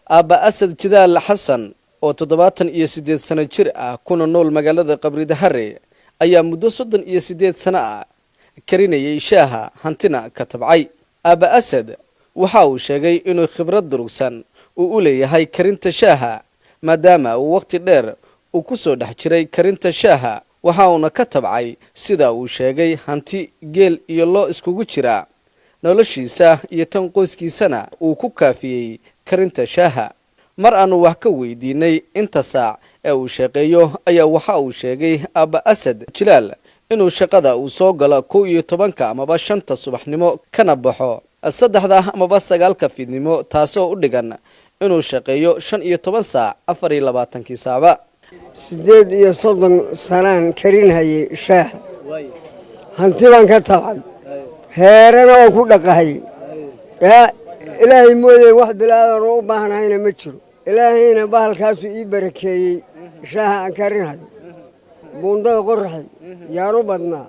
Aba Asad Jidaal Xasan oo 78 sano jir ah kuna nool magaalada Qabridahare ayaa muddo 38 sano ah karinayay shaaha hantina ka tabcay. Aba Asad waxa uu sheegay inuu khibrad durugsan u leeyahay karinta shaaha maadaama uu waqti dheer uu ku soo dhex jiray karinta shaaha waxa uu ka tabcay sida uu sheegay hanti geel iyo loo iskugu jira noloshiisa iyo tan qoyskiisana uu ku kaafiyay karinta shaaha. mar aanu wax ka weydiinay inta saac ee uu shaqeeyo ayaa waxa uu sheegay Aba Asad Jidaal inuu shaqada uu soo galo 11 amaba 5 subaxnimo kana baxo 3 amaba 9 fiidnimo taasoo u dhigan inuu shaqeeyo 15 saac 24 saac. 38 sanaan karinayay shaah hanti baan ka tabcay heerana oo ku dhaqahay ilaahay mooyay wax bilaadan u baahnayna ma jiro ilaahayna bahalkaas ii barakeeyay shaaha aan karinayo buundada qorraxay yaanu badnaa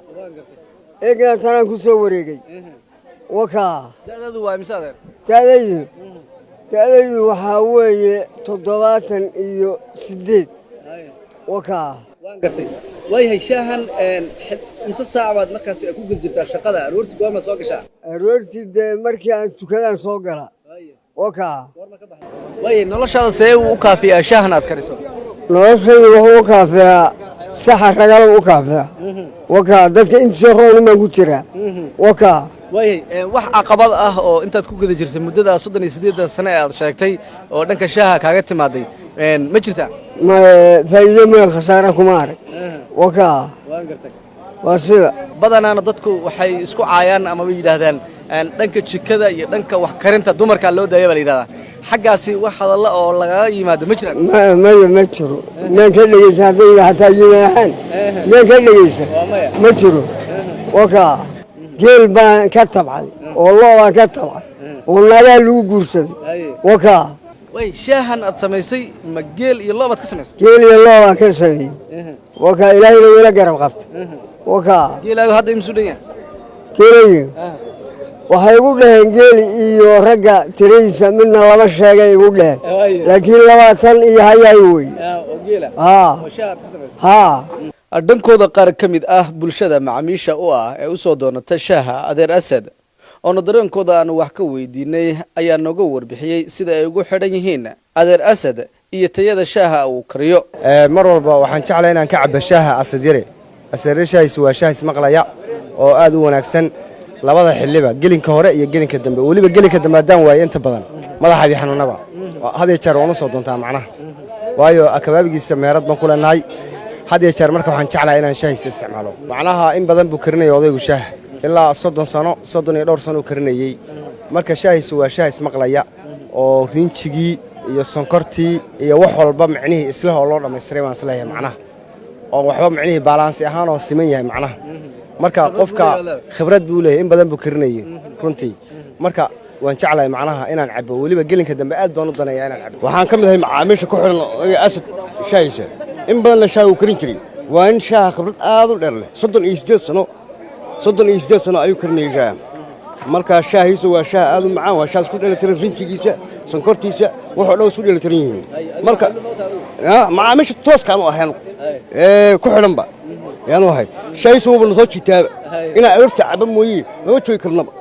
eegan tanaan ku soo wareegay waka dadadu waa imsaadeen dadaydu waxa weeye 78 waka waan gartay way shaahan imsa saac baad markaas ku gudjirtaa shaqada aroorti goorma soo gashaa aroorti markii aan tukadaan soo gala waka way noloshaada see u kaafiyaa shaahan aad kariso noloshaydu wuxuu u kaafiyaa saxa ragal u kaafiyaa waka dadka inta roon ma ku jira waka way wax caqabad ah oo intaad ku guda jirtay muddada 38 sano ee aad sheegtay oo dhanka shaaha kaaga timaaday ma jirtaa ما فايدة ما خسارة كمار وكا واسير بدنا ندتكو وحي اسكو عيان أما بيجهدان دنك تشكذا دنك وحكرنت دمر كان لو ده يبلي حقاسي واحد الله أو الله يماد مجرى ما يمشرو من كل يسافر حتى يجيبان من كل يسافر مشرو وكا جيل بان كتب علي والله كتب علي والله لا لو جرسد وكا way shaahan aad samaysay ma geel iyo loobaad ka samaysay geel iyo looba ka sameeyay waka ilaahay wala garab qabta waka geelaagu hadda imsu dhayan geelayo waxay ugu dhaheen geel iyo ragga tiraysa midna lama sheegay ugu dhaheen laakiin 20 iyo hayay way oo geela shaahad ka samaysay dhankooda qaar ka mid ah bulshada macaamiisha u ah ee u soo doonata shaaha Adeer Asad oo dareenkooda aan wax ka weydiinay ayaa nooga warbixiyay sida ay ugu xidhan yihiin Adeer Asad iyo tayada shaaha uu kariyo. mar walba waxaan jeclahay inaan ka cabo shaaha Asad yare Asad shaahiisu waa shaah ismaqlaya oo aad u wanaagsan labada xilliba gelinka hore iyo gelinka dambe waliba gelinka dambe daan way inta badan madaxa xanuunaba hadii jeer oo soo doontaa macnaha waayo akabaabigiisa meerad baan ku leenahay hadii jeer marka waxaan jeclahay inaan shaahiis isticmaalo macnaha in badan buu karinayo odaygu shaah ilaa 32 sano karinayay marka shaahiisu waa shaah ismaqlaya oo rinjigi iyo sonkortii iyo wax walba macnihi isla oo loo dhameystiray waan isleeyahay macnaha oo waxba macnihi balance ahaan oo siman yahay macnaha marka qofka khibrad buu leeyahay in badan buu karinayay runtii marka waan jeclahay macnaha inaan cabo waliba gelinka dambe aad baan u daneeyaa inaan cabo waxaan kamid ahay macaamiisha ku xiran Asad shaahiisa in badan la shaahu karin jiray waa in shaah khibrad aad u dheer leh 38 sano ayuu karinayay shaah marka shaahiisu waa shaah aad u macaan waa shaah isku dheelitiran rinjigiisa sonkortiisa wuxuu dhow isku dheelitiran yihiin marka macaamiisha tooskaan u ahayn ku xiranba yaanu ahay shaahiisu wuxuu soo jitaaba ina aroorta caba mooyee ma joogi karnaba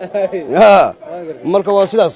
marka waa sidaas